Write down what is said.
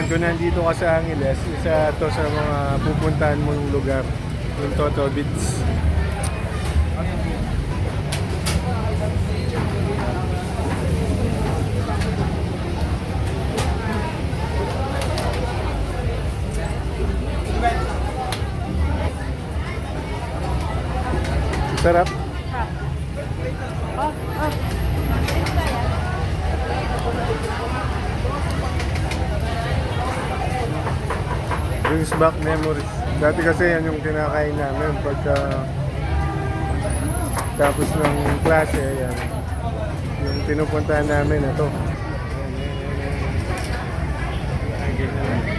kung nandito ka sa Angeles, isa to sa mga pupuntahan mong lugar, yung Toto Beach. Sarap. Brings back memories. Dati kasi yan yung kinakain namin pagka tapos ng klase, yan. Yung pinupuntahan namin ito. Yan. Ganyan lang.